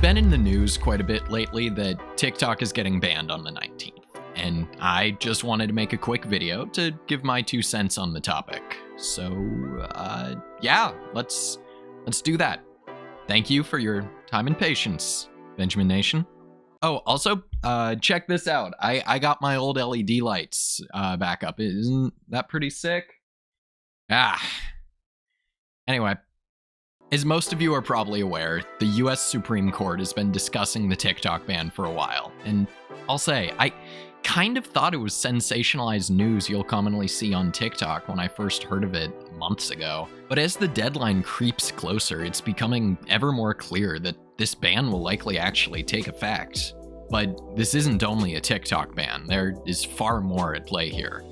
been in the news quite a bit lately that TikTok is getting banned on the 19th, and I just wanted to make a quick video to give my 2 cents on the topic. So, yeah, let's do that. Thank you for your time and patience, Benjamin Nation. Oh, also, check this out. I got my old LED lights back up. Isn't that pretty sick? Anyway, as most of you are probably aware, the US Supreme Court has been discussing the TikTok ban for a while, and I'll say, I kind of thought it was sensationalized news you'll commonly see on TikTok when I first heard of it months ago. But as the deadline creeps closer, it's becoming ever more clear that this ban will likely actually take effect. But this isn't only a TikTok ban, there is far more at play here.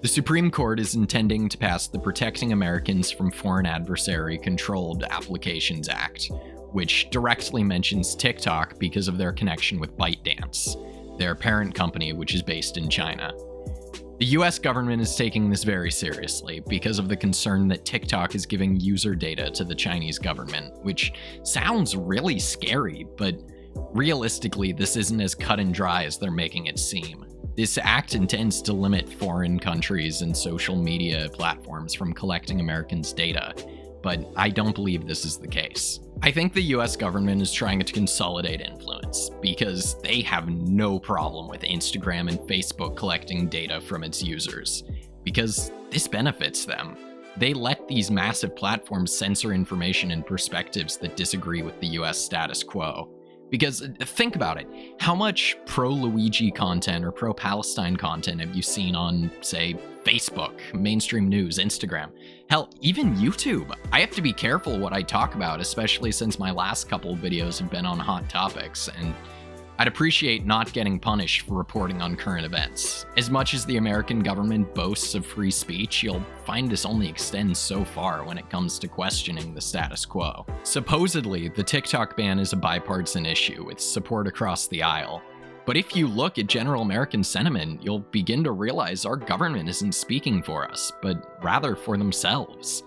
The Supreme Court is intending to pass the Protecting Americans from Foreign Adversary Controlled Applications Act, which directly mentions TikTok because of their connection with ByteDance, their parent company which is based in China. The US government is taking this very seriously because of the concern that TikTok is giving user data to the Chinese government, which sounds really scary, but realistically this isn't as cut and dry as they're making it seem. This act intends to limit foreign countries and social media platforms from collecting Americans' data, but I don't believe this is the case. I think the US government is trying to consolidate influence because they have no problem with Instagram and Facebook collecting data from its users, because this benefits them. They let these massive platforms censor information and perspectives that disagree with the US status quo. Because think about it, how much pro-Luigi content or pro-Palestine content have you seen on, say, Facebook, mainstream news, Instagram? Hell, even YouTube. I have to be careful what I talk about, especially since my last couple videos have been on hot topics, and I'd appreciate not getting punished for reporting on current events. As much as the American government boasts of free speech, you'll find this only extends so far when it comes to questioning the status quo. Supposedly, the TikTok ban is a bipartisan issue with support across the aisle. But if you look at general American sentiment, you'll begin to realize our government isn't speaking for us, but rather for themselves.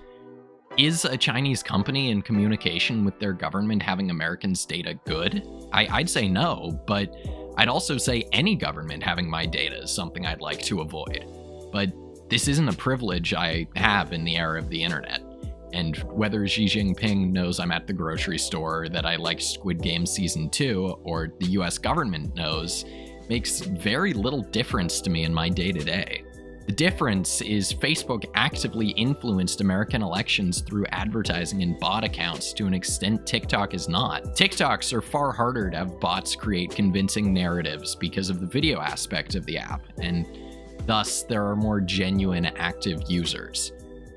Is a Chinese company in communication with their government having Americans' data good? I'd say no, but I'd also say any government having my data is something I'd like to avoid. But this isn't a privilege I have in the era of the internet. And whether Xi Jinping knows I'm at the grocery store, that I like Squid Game Season 2, or the US government knows, makes very little difference to me in my day-to-day. The difference is Facebook actively influenced American elections through advertising and bot accounts to an extent TikTok is not. TikToks are far harder to have bots create convincing narratives because of the video aspect of the app, and thus there are more genuine active users.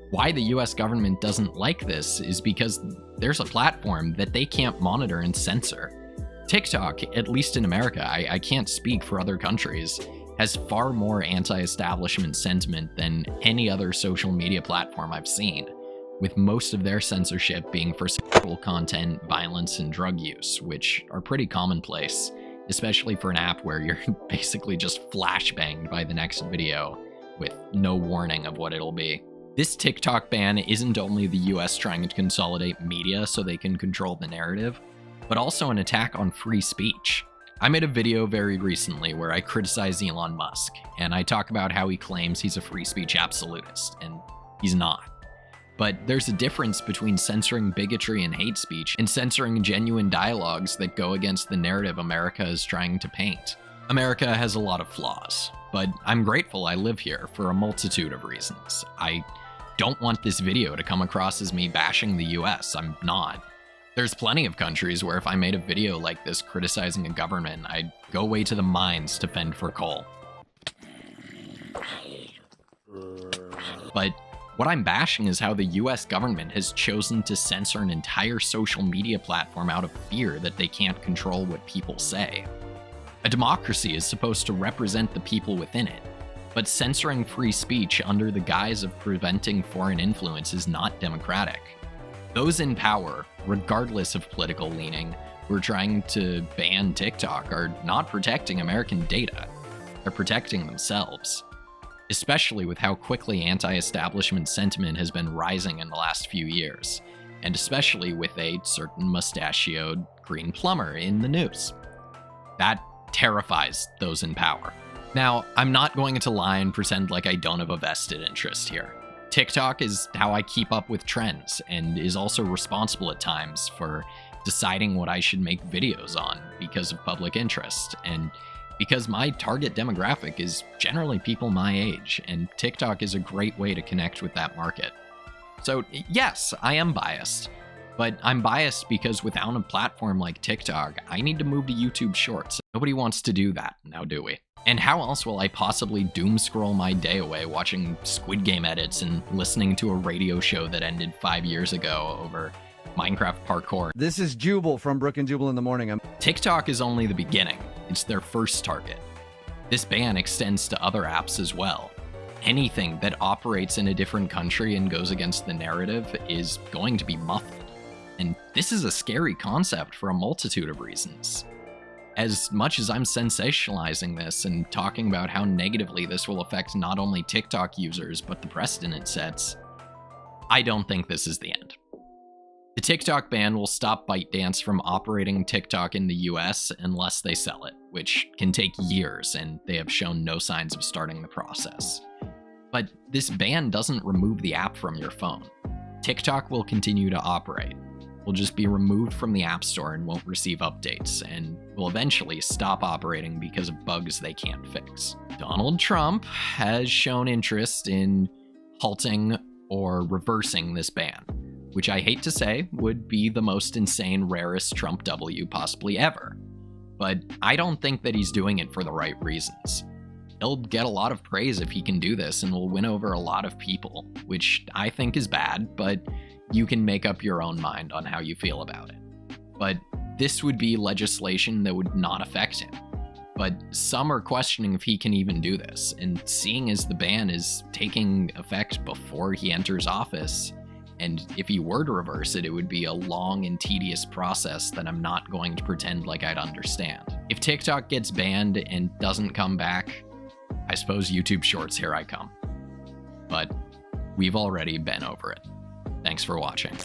Why the US government doesn't like this is because there's a platform that they can't monitor and censor. TikTok, at least in America, I can't speak for other countries, has far more anti-establishment sentiment than any other social media platform I've seen, with most of their censorship being for sexual content, violence, and drug use, which are pretty commonplace, especially for an app where you're basically just flashbanged by the next video with no warning of what it'll be. This TikTok ban isn't only the US trying to consolidate media so they can control the narrative, but also an attack on free speech. I made a video very recently where I criticize Elon Musk, and I talk about how he claims he's a free speech absolutist, and he's not. But there's a difference between censoring bigotry and hate speech and censoring genuine dialogues that go against the narrative America is trying to paint. America has a lot of flaws, but I'm grateful I live here for a multitude of reasons. I don't want this video to come across as me bashing the US, I'm not. There's plenty of countries where if I made a video like this criticizing a government, I'd go away to the mines to fend for coal. But what I'm bashing is how the US government has chosen to censor an entire social media platform out of fear that they can't control what people say. A democracy is supposed to represent the people within it, but censoring free speech under the guise of preventing foreign influence is not democratic. Those in power, regardless of political leaning, who are trying to ban TikTok are not protecting American data. They're protecting themselves. Especially with how quickly anti-establishment sentiment has been rising in the last few years, and especially with a certain mustachioed, Green plumber in the news. That terrifies those in power. Now, I'm not going to lie and pretend like I don't have a vested interest here. TikTok is how I keep up with trends and is also responsible at times for deciding what I should make videos on because of public interest, and because my target demographic is generally people my age, and TikTok is a great way to connect with that market. So yes, I am biased, but I'm biased because without a platform like TikTok, I need to move to YouTube Shorts. Nobody wants to do that, now do we? And how else will I possibly doom scroll my day away watching Squid Game edits and listening to a radio show that ended 5 years ago over Minecraft parkour? This is Jubal from Brook and Jubal in the Morning. TikTok is only the beginning. It's their first target. This ban extends to other apps as well. Anything that operates in a different country and goes against the narrative is going to be muffled. And this is a scary concept for a multitude of reasons. As much as I'm sensationalizing this and talking about how negatively this will affect not only TikTok users, but the precedent it sets, I don't think this is the end. The TikTok ban will stop ByteDance from operating TikTok in the US unless they sell it, which can take years, and they have shown no signs of starting the process. But this ban doesn't remove the app from your phone. TikTok will continue to operate. Will just be removed from the App Store and won't receive updates, and will eventually stop operating because of bugs they can't fix. Donald Trump has shown interest in halting or reversing this ban, which I hate to say would be the most insane, rarest Trump W possibly ever. But I don't think that he's doing it for the right reasons. He'll get a lot of praise if he can do this and will win over a lot of people, which I think is bad, but you can make up your own mind on how you feel about it. But this would be legislation that would not affect him. But some are questioning if he can even do this, and seeing as the ban is taking effect before he enters office, and if he were to reverse it, it would be a long and tedious process that I'm not going to pretend like I'd understand. If TikTok gets banned and doesn't come back, I suppose YouTube Shorts, here I come. But we've already been over it. Thanks for watching.